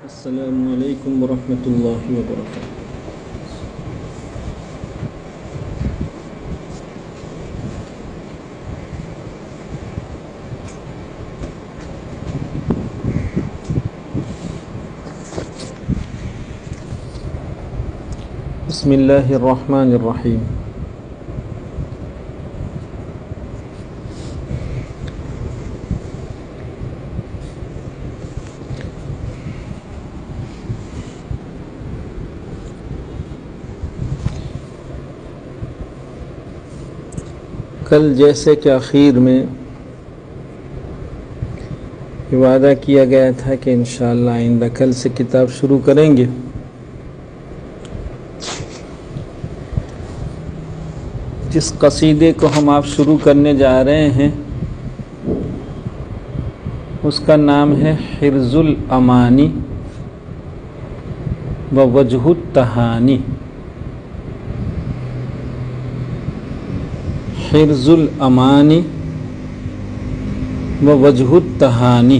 السلام علیکم ورحمۃ اللہ وبرکاتہ۔ بسم اللہ الرحمن الرحیم۔ کل جیسے کہ آخر میں وعدہ کیا گیا تھا کہ انشاءاللہ آئندہ کل سے کتاب شروع کریں گے، جس قصیدے کو ہم آپ شروع کرنے جا رہے ہیں اس کا نام ہے حرز الامانی و وجہ التہانی۔ حرز الامانی و وجہ التہانی۔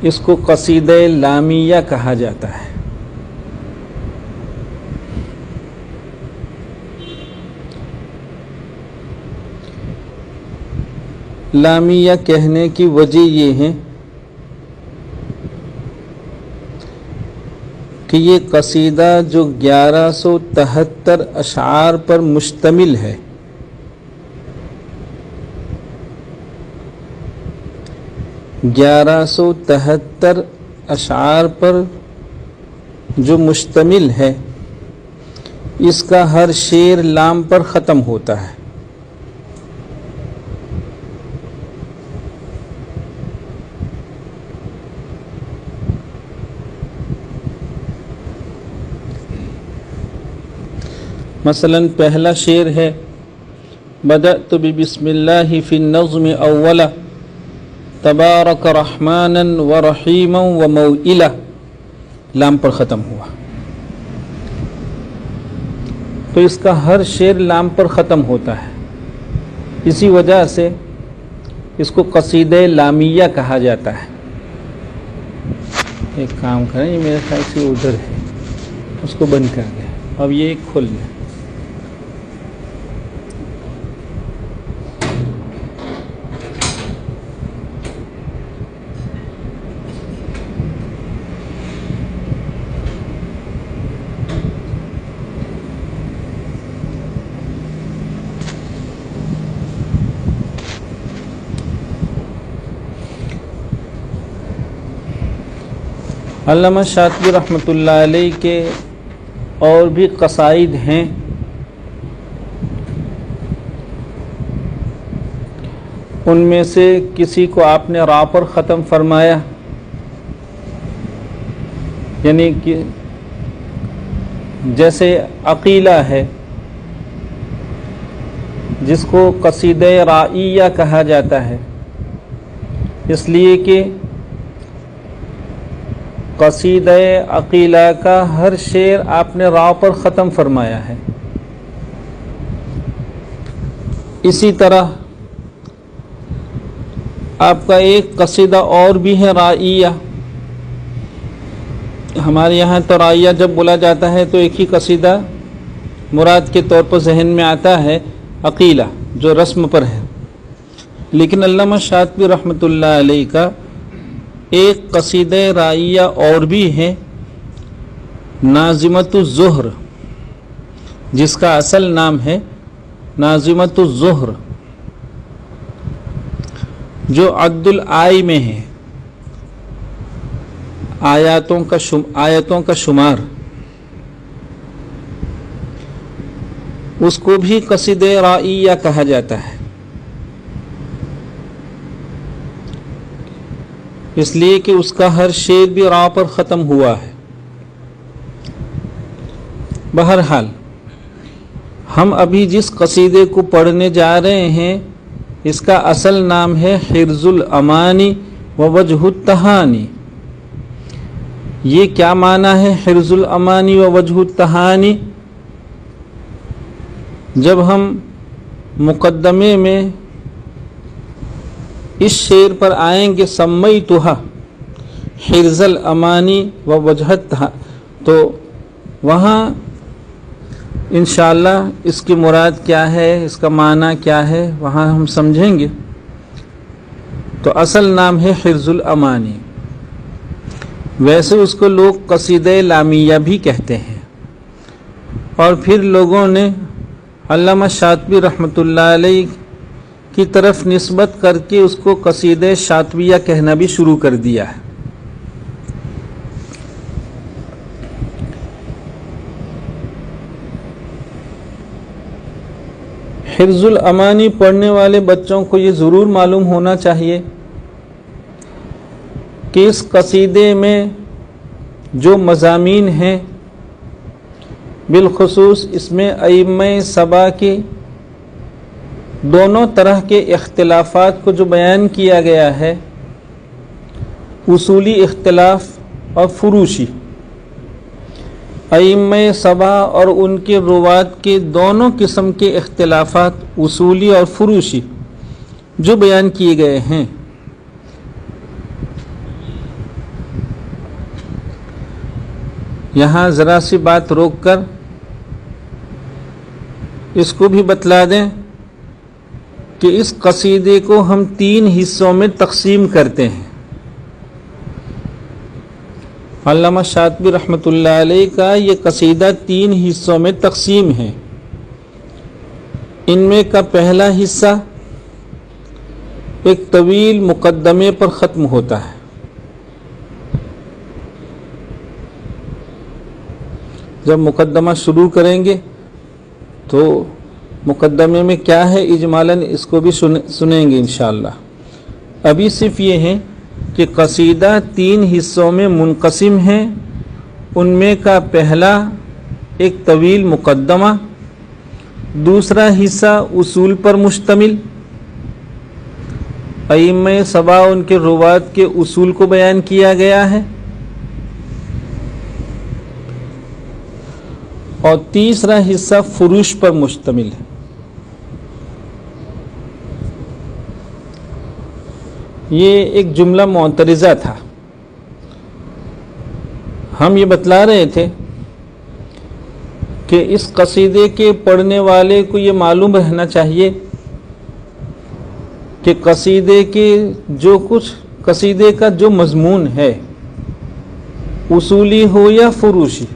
اس کو قصیدہ لامیہ کہا جاتا ہے۔ لامیہ کہنے کی وجہ یہ ہے کہ یہ قصیدہ جو 1173 اشعار پر مشتمل ہے، گیارہ سو تہتر اشعار پر جو مشتمل ہے، اس کا ہر شعر لام پر ختم ہوتا ہے۔ مثلا پہلا شعر ہے بدأت ببسم اللہ فی النظم اولا تبارک رحمانا ورحیما وموئلا، لام پر ختم ہوا۔ تو اس کا ہر شعر لام پر ختم ہوتا ہے، اسی وجہ سے اس کو قصیدہ لامیہ کہا جاتا ہے۔ ایک کام کریں، یہ میرے خیال سے ادھر ہے، اس کو بند کر دیں، اب یہ ایک کھل لیں۔ علامہ شاطبی رحمۃ اللہ علیہ کے اور بھی قصائد ہیں، ان میں سے کسی کو آپ نے را پر ختم فرمایا، یعنی کہ جیسے عقیلہ ہے جس کو قصیدہ رائیہ کہا جاتا ہے، اس لیے کہ قصیدہ عقیلہ کا ہر شعر آپ نے را پر ختم فرمایا ہے۔ اسی طرح آپ کا ایک قصیدہ اور بھی ہے رائیہ۔ ہمارے یہاں تو رائیہ جب بولا جاتا ہے تو ایک ہی قصیدہ مراد کے طور پر ذہن میں آتا ہے، عقیلہ جو رسم پر ہے، لیکن علامہ شاطبی رحمۃ اللہ علیہ کا ایک قصیدہ رائیہ اور بھی ہے، ناظمۃ الزہر، جس کا اصل نام ہے ناظمۃ الزہر، جو عد الآئی میں ہے، آیتوں کا شمار، اس کو بھی قصیدہ رائیہ کہا جاتا ہے، اس لیے کہ اس کا ہر شعر بھی را پر ختم ہوا ہے۔ بہرحال ہم ابھی جس قصیدے کو پڑھنے جا رہے ہیں اس کا اصل نام ہے حرز الامانی و وجہ التہانی۔ یہ کیا معنی ہے حرز الامانی و وجہ التہانی؟ جب ہم مقدمے میں اس شعر پر آئیں گے سمیتھا حرز الامانی و وجہتھا، تو وہاں انشاءاللہ اس کی مراد کیا ہے، اس کا معنی کیا ہے، وہاں ہم سمجھیں گے۔ تو اصل نام ہے حرز الامانی، ویسے اس کو لوگ قصیدہ لامیہ بھی کہتے ہیں، اور پھر لوگوں نے علامہ شاطبی رحمۃ اللہ علیہ کی طرف نسبت کر کے اس کو قصیدہ شاطبیہ کہنا بھی شروع کر دیا ہے۔ حرز الامانی پڑھنے والے بچوں کو یہ ضرور معلوم ہونا چاہیے کہ اس قصیدے میں جو مضامین ہیں، بالخصوص اس میں ائمہ سبع کے دونوں طرح کے اختلافات کو جو بیان کیا گیا ہے، اصولی اختلاف اور فروشی، ائمہ سبع اور ان کے روات کے دونوں قسم کے اختلافات اصولی اور فروشی جو بیان کیے گئے ہیں، یہاں ذرا سی بات روک کر اس کو بھی بتلا دیں کہ اس قصیدے کو ہم 3 حصوں میں تقسیم کرتے ہیں۔ علامہ شاطبی رحمۃ اللہ علیہ کا یہ قصیدہ 3 حصوں میں تقسیم ہے۔ ان میں کا پہلا حصہ ایک طویل مقدمے پر ختم ہوتا ہے۔ جب مقدمہ شروع کریں گے تو مقدمے میں کیا ہے اجمالاً اس کو بھی سنیں گے انشاءاللہ۔ ابھی صرف یہ ہے کہ قصیدہ 3 حصوں میں منقسم ہے۔ ان میں کا پہلا ایک طویل مقدمہ، دوسرا حصہ اصول پر مشتمل، ائمہ سبع ان کے روات کے اصول کو بیان کیا گیا ہے، اور تیسرا حصہ فروش پر مشتمل ہے۔ یہ ایک جملہ معترضہ تھا، ہم یہ بتلا رہے تھے کہ اس قصیدے کے پڑھنے والے کو یہ معلوم رہنا چاہیے کہ قصیدے کا جو مضمون ہے، اصولی ہو یا فروشی۔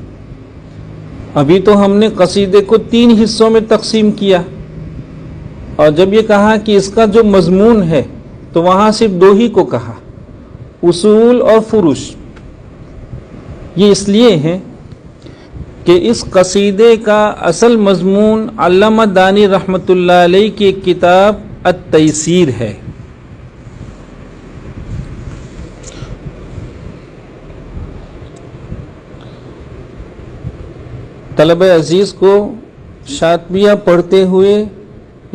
ابھی تو ہم نے قصیدے کو 3 حصوں میں تقسیم کیا، اور جب یہ کہا کہ اس کا جو مضمون ہے تو وہاں صرف 2 ہی کو کہا، اصول اور فروش۔ یہ اس لیے ہے کہ اس قصیدے کا اصل مضمون علامہ دانی رحمۃ اللہ علیہ کی ایک کتاب التیسیر ہے۔ طلبہ عزیز کو شاطبیہ پڑھتے ہوئے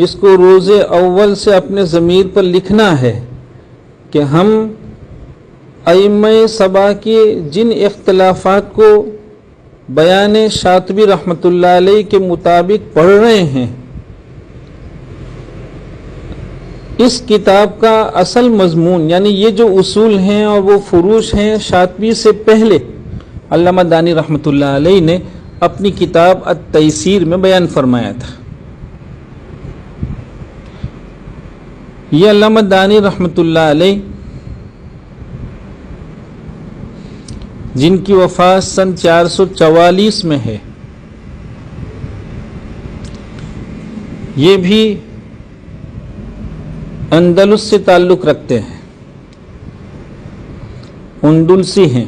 اس کو روز اول سے اپنے ضمیر پر لکھنا ہے کہ ہم ائمہ سبع کے جن اختلافات کو بیان شاطبی رحمۃ اللہ علیہ کے مطابق پڑھ رہے ہیں، اس کتاب کا اصل مضمون یعنی یہ جو اصول ہیں اور وہ فروش ہیں، شاطبی سے پہلے علامہ دانی رحمۃ اللہ علیہ نے اپنی کتاب التیسیر میں بیان فرمایا تھا۔ یہ علامہ دانی رحمۃ اللہ علیہ جن کی وفات سن 444 میں ہے، یہ بھی اندلس سے تعلق رکھتے ہیں، اندلسی ہیں۔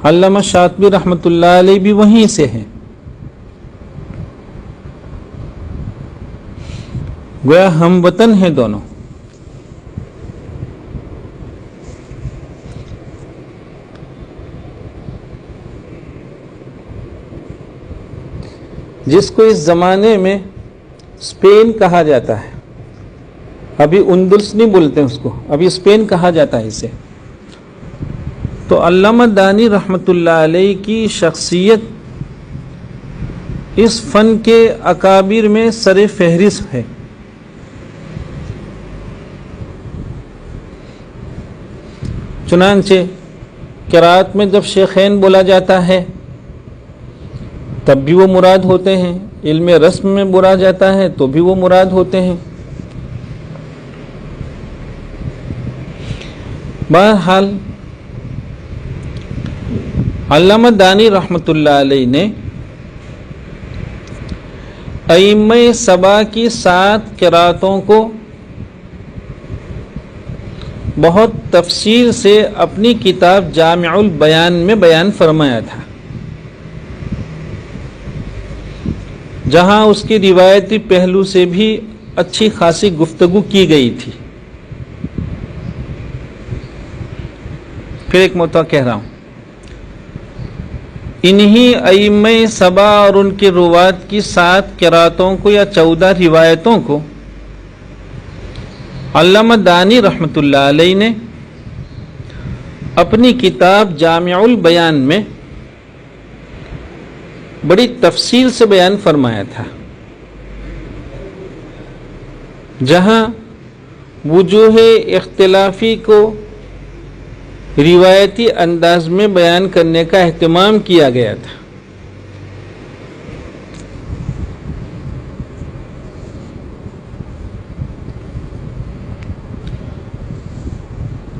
علامہ شاطبی رحمۃ اللہ علیہ بھی وہیں سے ہیں، گویا ہم وطن ہیں دونوں۔ جس کو اس زمانے میں اسپین کہا جاتا ہے، ابھی اندلس نہیں بولتے اس کو، ابھی اسپین کہا جاتا ہے اسے، تو علامہ دانی رحمۃ اللہ علیہ کی شخصیت اس فن کے اکابر میں سر فہرست ہے. چنانچہ قرات میں جب شیخین بولا جاتا ہے تب بھی وہ مراد ہوتے ہیں، علم رسم میں بولا جاتا ہے تو بھی وہ مراد ہوتے ہیں. بہرحال علامہ دانی رحمۃ اللہ علیہ نے ائمہ سبع کی 7 قراتوں کو بہت تفصیل سے اپنی کتاب جامع البیان میں بیان فرمایا تھا، جہاں اس کی روایتی پہلو سے بھی اچھی خاصی گفتگو کی گئی تھی. پھر ایک مرتبہ کہہ رہا ہوں، انہی ائمہ سبع اور ان کے روات کی 7 قراتوں کو یا 14 روایتوں کو علامہ دانی رحمۃ اللہ علیہ نے اپنی کتاب جامع البیان میں بڑی تفصیل سے بیان فرمایا تھا، جہاں وجوہ اختلافی کو روایتی انداز میں بیان کرنے کا اہتمام کیا گیا تھا.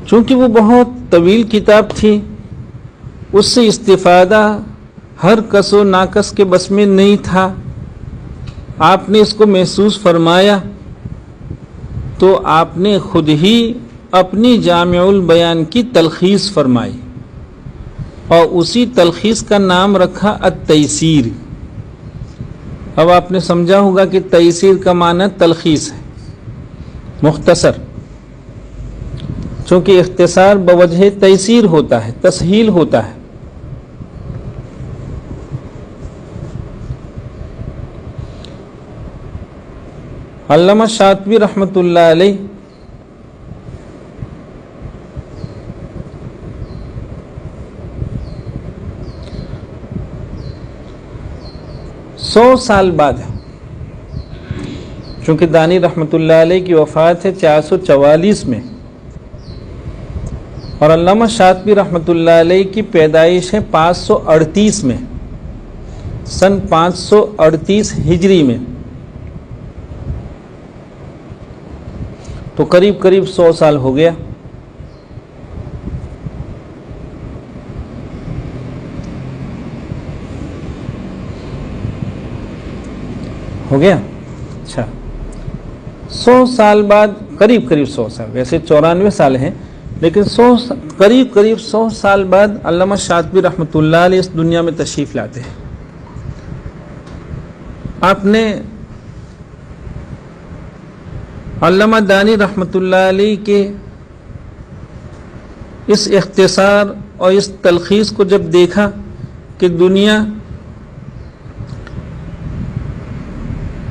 چونکہ وہ بہت طویل کتاب تھی، اس سے استفادہ ہر کس و ناکس کے بس میں نہیں تھا. آپ نے اس کو محسوس فرمایا تو آپ نے خود ہی اپنی جامع البیان کی تلخیص فرمائی اور اسی تلخیص کا نام رکھا التیسیر. اب آپ نے سمجھا ہوگا کہ تیسیر کا معنی تلخیص ہے، مختصر، چونکہ اختصار بوجہ تیسیر ہوتا ہے، تسہیل ہوتا ہے. علامہ شاطبی رحمۃ اللہ علیہ سو سال بعد، چونکہ دانی رحمۃ اللہ علیہ کی وفات ہے 444 میں اور علامہ شاطبی رحمۃ اللہ علیہ کی پیدائش ہے 538 میں، سن 538 ہجری میں، تو قریب 100 سال ہو گیا. اچھا 100 سال بعد، قریب 100 سال، ویسے 94 سال ہیں لیکن قریب 100 سال بعد علامہ شاطبی رحمۃ اللہ علیہ اس دنیا میں تشریف لاتے ہیں. آپ نے علامہ دانی رحمۃ اللہ علیہ کے اس اختصار اور اس تلخیص کو جب دیکھا کہ دنیا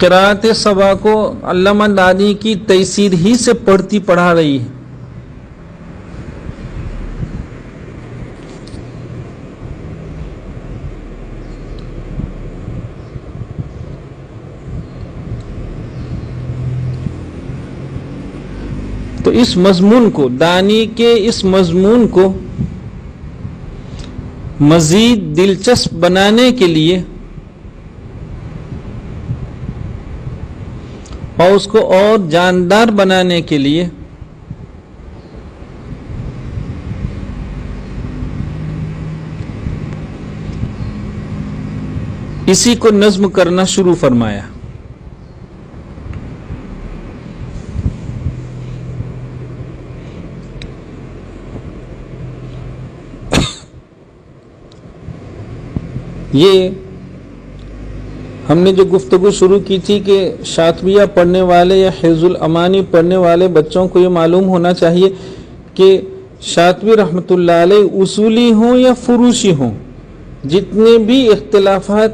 قرات سبع کو علامہ دانی کی تیسیر ہی سے پڑھا رہی ہے، تو اس مضمون کو، دانی کے اس مضمون کو مزید دلچسپ بنانے کے لیے اور اس کو اور جاندار بنانے کے لیے اسی کو نظم کرنا شروع فرمایا. یہ ہم نے جو گفتگو شروع کی تھی کہ شاطبیہ پڑھنے والے یا حفظ الامانی پڑھنے والے بچوں کو یہ معلوم ہونا چاہیے کہ شاطبی رحمۃ اللہ علیہ اصولی ہوں یا فروشی ہوں، جتنے بھی اختلافات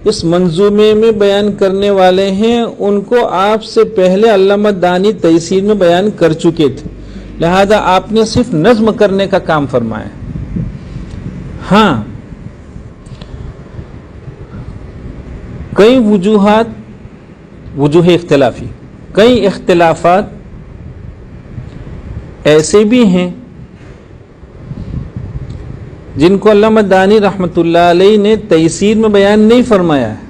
اس منظومے میں بیان کرنے والے ہیں ان کو آپ سے پہلے علامہ دانی تیسیر میں بیان کر چکے تھے، لہذا آپ نے صرف نظم کرنے کا کام فرمایا. ہاں کئی وجوہ اختلافی، کئی اختلافات ایسے بھی ہیں جن کو علامہ دانی رحمۃ اللہ علیہ نے تیسیر میں بیان نہیں فرمایا ہے،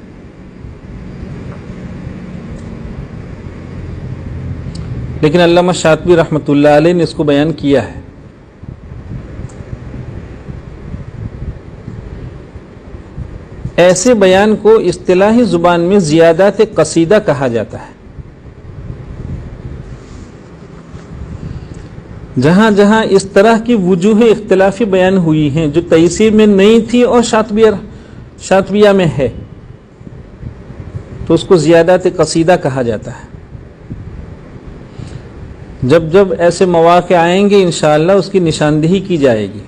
لیکن علامہ شاطبی رحمۃ اللہ علیہ نے اس کو بیان کیا ہے۔ ایسے بیان کو اصطلاحی زبان میں زیادات قصیدہ کہا جاتا ہے۔ جہاں جہاں اس طرح کی وجوہ اختلافی بیان ہوئی ہیں جو تیسیر میں نہیں تھی اور شاطبیہ میں ہے، تو اس کو زیادات قصیدہ کہا جاتا ہے۔ جب جب ایسے مواقع آئیں گے انشاءاللہ اس کی نشاندہی کی جائے گی۔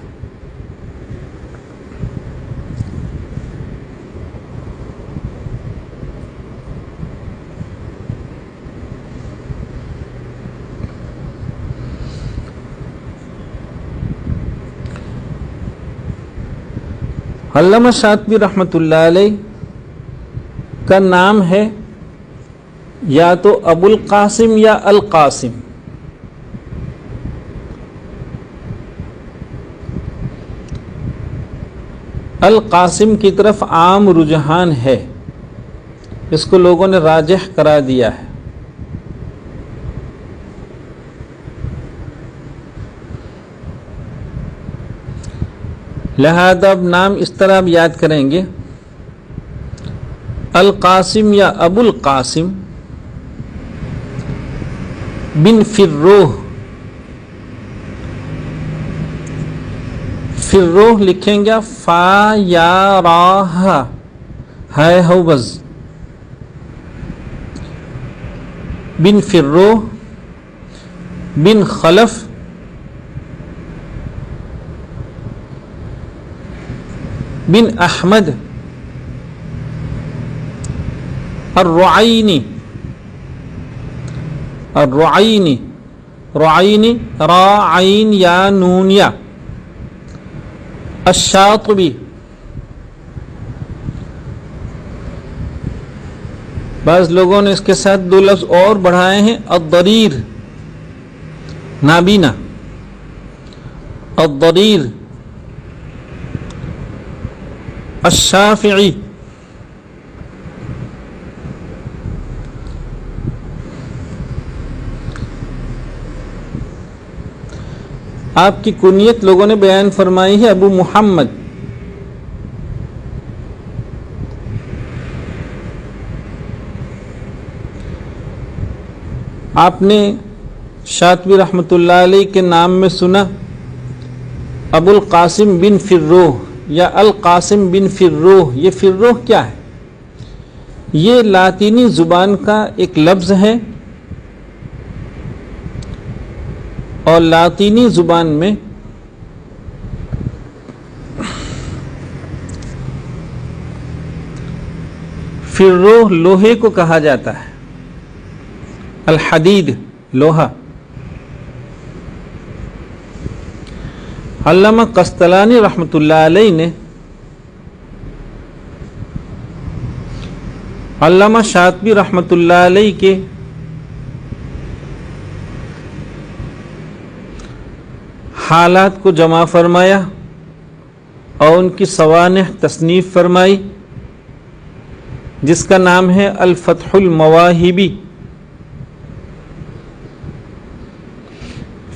علامہ شاطبی رحمۃ اللہ علیہ کا نام ہے یا تو ابو القاسم یا القاسم۔ القاسم کی طرف عام رجحان ہے، اس کو لوگوں نے راجح قرار دیا ہے۔ لہذا اب نام اس طرح اب یاد کریں گے، القاسم یا ابو القاسم بن فروہ۔ فروہ لکھیں گے فا یا راہ ہے ہوبز، بن فروہ بن خلف بن احمد الرعینی رعینی را عین یا نون یا الشاطبی۔ بعض لوگوں نے اس کے ساتھ دو لفظ اور بڑھائے ہیں، الضریر نابینا، الضریر الشافعی۔ آپ کی کنیت لوگوں نے بیان فرمائی ہے ابو محمد۔ آپ نے شاطبی رحمۃ اللہ علیہ کے نام میں سنا ابو القاسم بن فروہ یا القاسم بن فروہ۔ یہ فروہ کیا ہے؟ یہ لاطینی زبان کا ایک لفظ ہے، اور لاطینی زبان میں فروہ لوہے کو کہا جاتا ہے، الحدید لوہا۔ علامہ قسطلانی رحمۃ اللہ علیہ نے علامہ شاطبی رحمۃ اللہ علیہ کے حالات کو جمع فرمایا اور ان کی سوانح تصنیف فرمائی، جس کا نام ہے الفتح المواہبی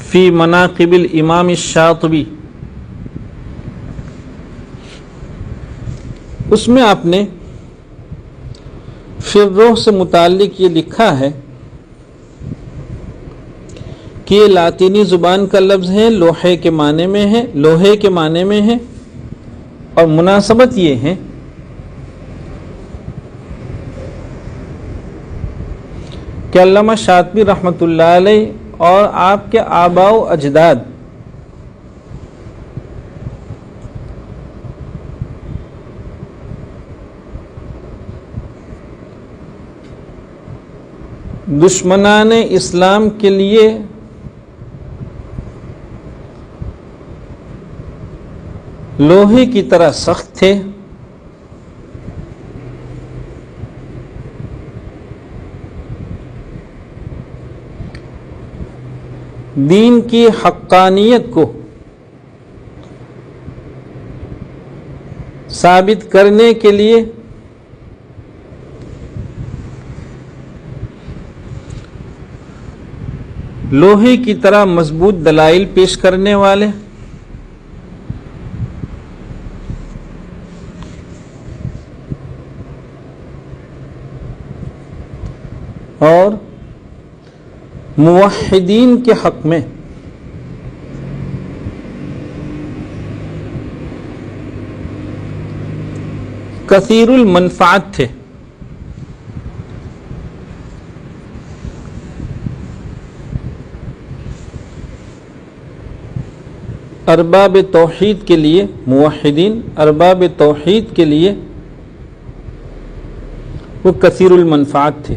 فی مناقب الامام الشاطبی۔ اس میں آپ نے فروہ سے متعلق یہ لکھا ہے کہ یہ لاطینی زبان کا لفظ ہے، لوہے کے معنی میں ہے، لوہے کے معنی میں ہے، اور مناسبت یہ ہے کہ علامہ شاطبی رحمۃ اللہ علیہ اور آپ کے آباء و اجداد دشمنان اسلام کے لیے لوہے کی طرح سخت تھے، دین کی حقانیت کو ثابت کرنے کے لیے لوہے کی طرح مضبوط دلائل پیش کرنے والے، اور موحدین کے حق میں کثیر المنفعت تھے۔ ارباب توحید کے لیے، موحدین ارباب توحید کے لیے وہ کثیر المنفعت تھے۔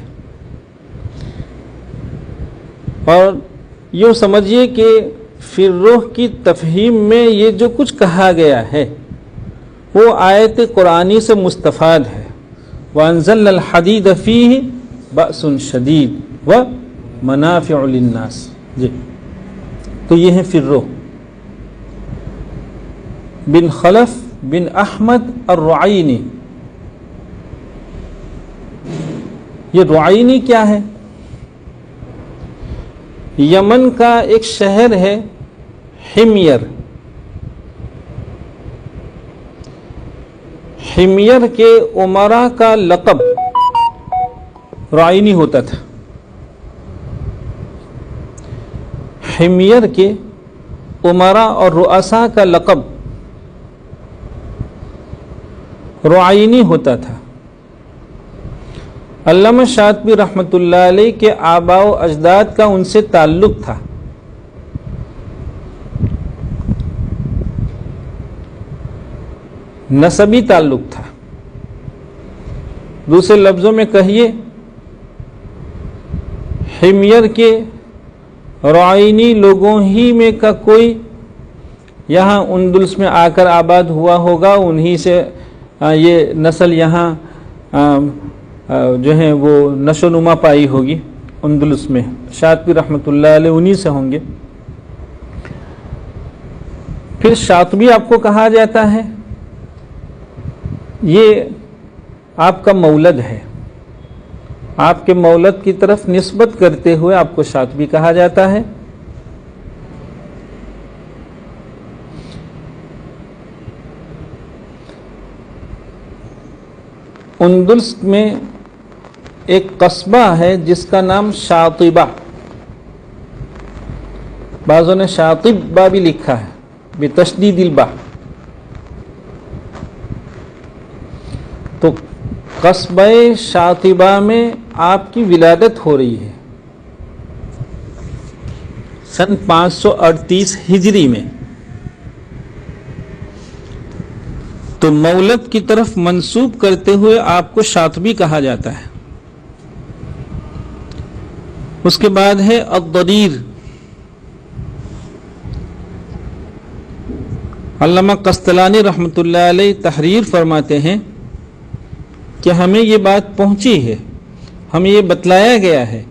اور یوں سمجھیے کہ فی الروح کی تفہیم میں یہ جو کچھ کہا گیا ہے وہ آیت قرآنی سے مستفاد ہے۔ وَأَنزَلْنَا الْحَدِيدَ فِيهِ بَأْسٌ شَدِيدٌ وَمَنَافِعُ لِلنَّاسِ۔ جی تو یہ ہے فی الروح۔ بن خلف بن احمد الرعینی، یہ رعینی کیا ہے؟ یمن کا ایک شہر ہے حمیر۔ حمیر کے امراء کا لقب رعینی ہوتا تھا۔ حمیر کے امراء اور رؤساء کا لقب رعینی ہوتا تھا۔ علامہ شاطبی رحمۃ اللہ علیہ کے آباء و اجداد کا ان سے تعلق تھا۔ نسبی تعلق تھا۔ دوسرے لفظوں میں کہیے، حمیر کے رعینی لوگوں ہی میں کا کوئی یہاں اندلس میں آ کر آباد ہوا ہوگا، انہی سے یہ نسل یہاں جو ہیں وہ نشو نما پائی ہوگی اندلس میں۔ شاطبی رحمۃ اللہ علیہ انہی سے ہوں گے۔ پھر شاطبی آپ کو کہا جاتا ہے، یہ آپ کا مولد ہے، آپ کے مولد کی طرف نسبت کرتے ہوئے آپ کو شاطبی کہا جاتا ہے۔ اندلس میں ایک قصبہ ہے جس کا نام شاطبہ، بعضوں نے شاطبہ بھی لکھا ہے بتشدید الباء۔ تو قصبہ شاطبہ میں آپ کی ولادت ہو رہی ہے سن 538 ہجری میں۔ تو مولد کی طرف منسوب کرتے ہوئے آپ کو شاطبی کہا جاتا ہے۔ اس کے بعد ہے الضریر۔ علامہ قسطلانی رحمۃ اللہ علیہ تحریر فرماتے ہیں کہ ہمیں یہ بات پہنچی ہے، ہمیں یہ بتلایا گیا ہے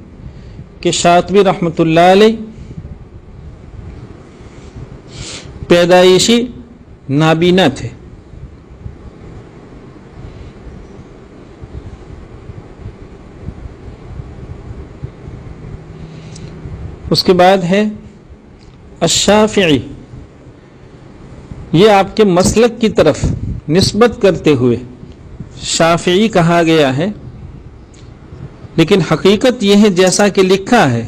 کہ شاطبی رحمۃ اللہ علیہ پیدائشی نابینا تھے۔ اس کے بعد ہے الشافعی، یہ آپ کے مسلک کی طرف نسبت کرتے ہوئے شافعی کہا گیا ہے، لیکن حقیقت یہ ہے جیسا کہ لکھا ہے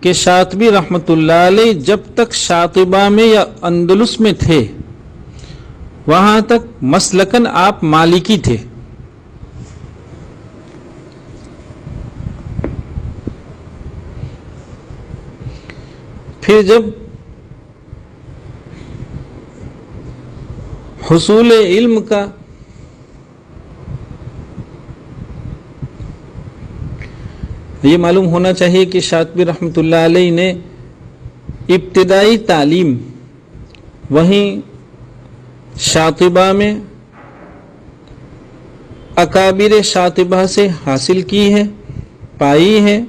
کہ شاطبی رحمۃ اللہ علیہ جب تک شاطبہ میں یا اندلس میں تھے وہاں تک مسلکن آپ مالکی تھے۔ پھر جب حصول علم کا یہ معلوم ہونا چاہیے کہ شاطبی رحمۃ اللہ علیہ نے ابتدائی تعلیم وہیں شاطبہ میں اکابر شاطبہ سے حاصل کی ہے، پائی ہے،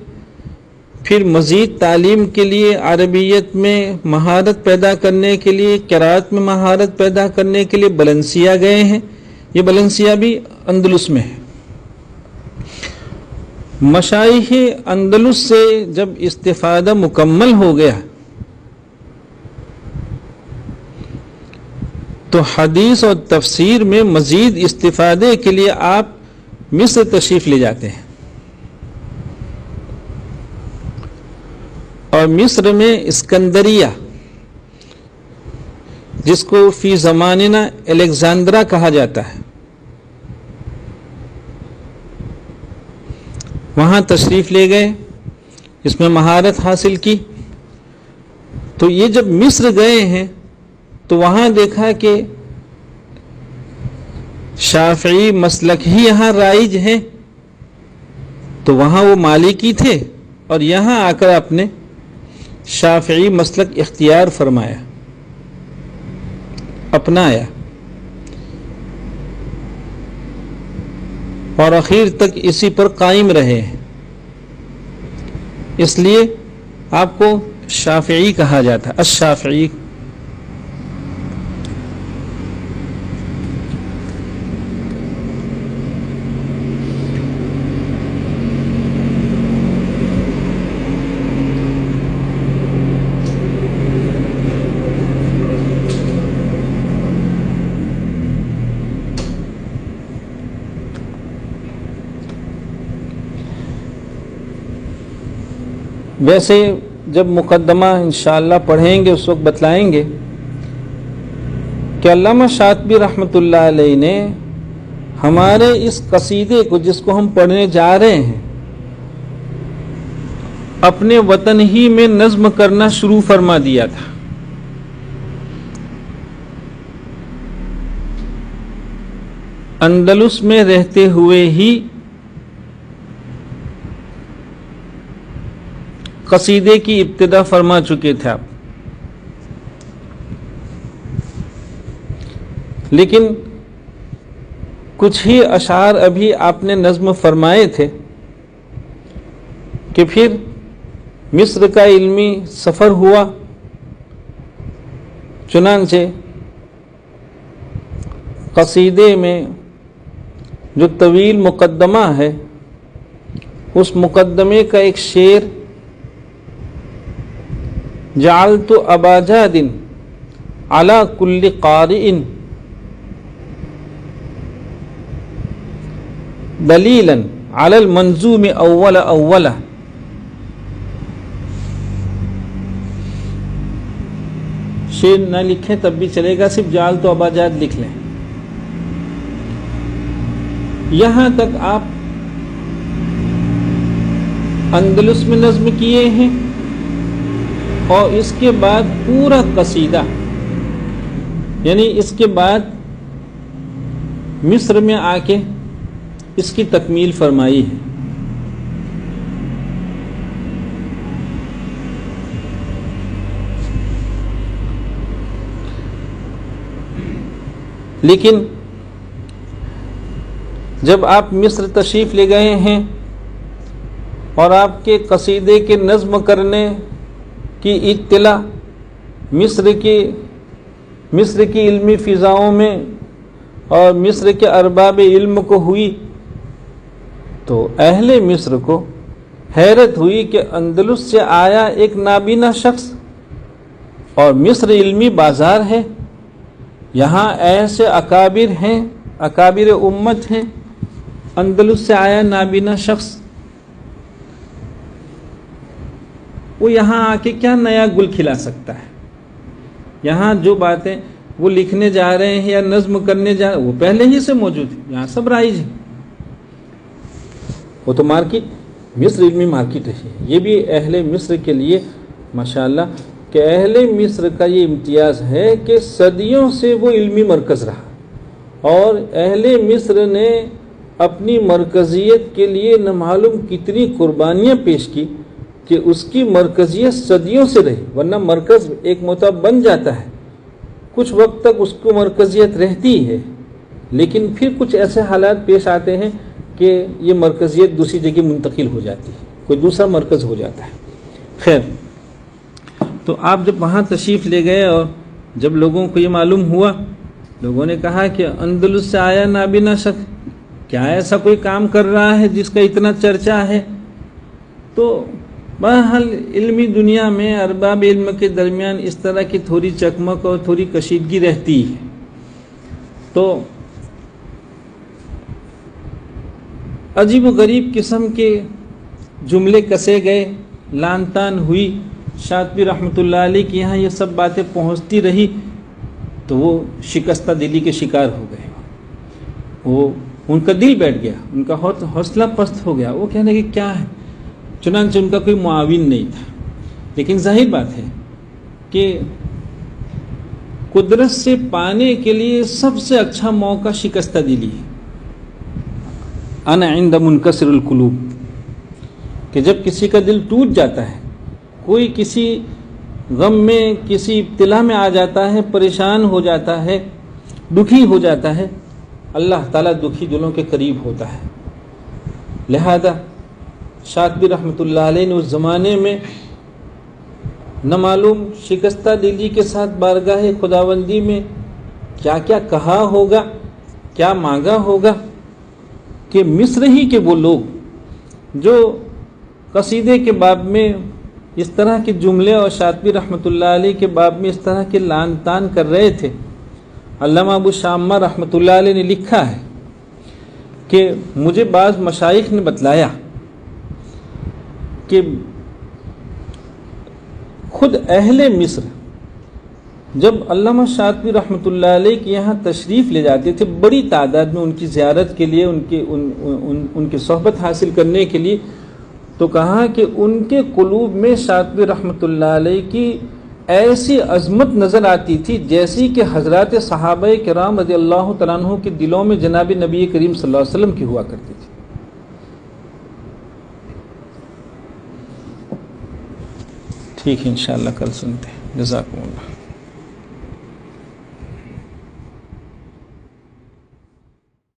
پھر مزید تعلیم کے لیے عربیت میں مہارت پیدا کرنے کے لیے، قرات میں مہارت پیدا کرنے کے لیے بلنسیا گئے ہیں۔ یہ بلنسیا بھی اندلس میں ہے۔ مشائخ اندلس سے جب استفادہ مکمل ہو گیا تو حدیث اور تفسیر میں مزید استفادے کے لیے آپ مصر تشریف لے جاتے ہیں، اور مصر میں اسکندریہ، جس کو فی زماننا الیگزینڈرا کہا جاتا ہے، وہاں تشریف لے گئے، اس میں مہارت حاصل کی۔ تو یہ جب مصر گئے ہیں تو وہاں دیکھا کہ شافعی مسلک ہی یہاں رائج ہے، تو وہاں وہ مالکی تھے اور یہاں آ کر اپنے شافعی مسلک اختیار فرمایا، اپنایا، اور آخر تک اسی پر قائم رہے ہیں۔ اس لیے آپ کو شافعی کہا جاتا ہے، الشافعی۔ ویسے جب مقدمہ انشاءاللہ پڑھیں گے اس وقت بتلائیں گے کہ علامہ شاطبی رحمۃ اللہ علیہ نے ہمارے اس قصیدے کو، جس کو ہم پڑھنے جا رہے ہیں، اپنے وطن ہی میں نظم کرنا شروع فرما دیا تھا۔ اندلس میں رہتے ہوئے ہی قصیدے کی ابتدا فرما چکے تھے آپ، لیکن کچھ ہی اشعار ابھی آپ نے نظم فرمائے تھے کہ پھر مصر کا علمی سفر ہوا۔ چنانچہ قصیدے میں جو طویل مقدمہ ہے، اس مقدمے کا ایک شعر جعلت ابا جاد علی کل قارئ دلیلا علی المنظوم اول اولا، شعر نہ لکھیں تب بھی چلے گا، صرف جعلت ابا جاد لکھ لیں۔ یہاں تک آپ اندلس میں نظم کیے ہیں، اور اس کے بعد پورا قصیدہ، یعنی اس کے بعد مصر میں آ کے اس کی تکمیل فرمائی ہے۔ لیکن جب آپ مصر تشریف لے گئے ہیں اور آپ کے قصیدے کے نظم کرنے کی اطلاع مصر کی علمی فضاؤں میں اور مصر کے ارباب علم کو ہوئی، تو اہل مصر کو حیرت ہوئی کہ اندلس سے آیا ایک نابینا شخص، اور مصر علمی بازار ہے، یہاں ایسے اکابر ہیں، اکابر امت ہیں، اندلس سے آیا نابینا شخص، وہ یہاں آ کے کیا نیا گل کھلا سکتا ہے؟ یہاں جو باتیں وہ لکھنے جا رہے ہیں یا نظم کرنے جا رہے ہیں وہ پہلے ہی سے موجود ہیں، یہاں سب رائج ہیں۔ وہ تو مارکیٹ، مصر علمی مارکیٹ ہے۔ یہ بھی اہل مصر کے لیے ماشاءاللہ کہ اہل مصر کا یہ امتیاز ہے کہ صدیوں سے وہ علمی مرکز رہا، اور اہل مصر نے اپنی مرکزیت کے لیے نہ معلوم کتنی قربانیاں پیش کی کہ اس کی مرکزیت صدیوں سے رہی، ورنہ مرکز ایک مرتبہ بن جاتا ہے کچھ وقت تک اس کو مرکزیت رہتی ہے، لیکن پھر کچھ ایسے حالات پیش آتے ہیں کہ یہ مرکزیت دوسری جگہ منتقل ہو جاتی ہے، کوئی دوسرا مرکز ہو جاتا ہے۔ خیر، تو آپ جب وہاں تشریف لے گئے اور جب لوگوں کو یہ معلوم ہوا، لوگوں نے کہا کہ اندلس سے آیا نابینا شخص، کیا ایسا کوئی کام کر رہا ہے جس کا اتنا چرچا ہے؟ تو بہرحال علمی دنیا میں ارباب علم کے درمیان اس طرح کی تھوڑی چکمک اور تھوڑی کشیدگی رہتی ہے۔ تو عجیب و غریب قسم کے جملے کسے گئے، لان تان ہوئی، شاطبی رحمۃ اللہ علیہ کے یہاں یہ سب باتیں پہنچتی رہی، تو وہ شکستہ دلی کے شکار ہو گئے، وہ ان کا دل بیٹھ گیا، ان کا حوصلہ پست ہو گیا، وہ کہنے کہ کیا ہے، چنانچہ ان کا کوئی معاون نہیں تھا۔ لیکن ظاہر بات ہے کہ قدرت سے پانے کے لیے سب سے اچھا موقع شکستہ دلی ہے۔ انا عند منکسر القلوب، کہ جب کسی کا دل ٹوٹ جاتا ہے، کوئی کسی غم میں، کسی ابتلا میں آ جاتا ہے، پریشان ہو جاتا ہے، دکھی ہو جاتا ہے، اللہ تعالیٰ دکھی دلوں کے قریب ہوتا ہے۔ لہذا شاطبی رحمۃ اللہ علیہ نے اس زمانے میں نہ معلوم شکستہ دلی کے ساتھ بارگاہ خداوندی میں کیا کیا کہا ہوگا، کیا مانگا ہوگا کہ مصر ہی کے وہ لوگ جو قصیدے کے باب میں اس طرح کے جملے اور شاطبی رحمۃ اللہ علیہ کے باب میں اس طرح کے لان تان کر رہے تھے، علامہ ابو شامہ رحمۃ اللہ علیہ نے لکھا ہے کہ مجھے بعض مشائخ نے بتلایا کہ خود اہل مصر جب علامہ شاطبی رحمۃ اللہ علیہ کے یہاں تشریف لے جاتے تھے بڑی تعداد میں ان کی زیارت کے لیے، ان کی صحبت حاصل کرنے کے لیے، تو کہا کہ ان کے قلوب میں شاطبی رحمۃ اللہ علیہ کی ایسی عظمت نظر آتی تھی جیسی کہ حضرات صحابہ کرام رضی اللہ تعالیٰ عنہ کے دلوں میں جناب نبی کریم صلی اللہ علیہ وسلم کی ہوا کرتی تھی۔ ٹھیک ہے، انشاءاللہ کل سنتے ہیں۔ جزاکم اللہ۔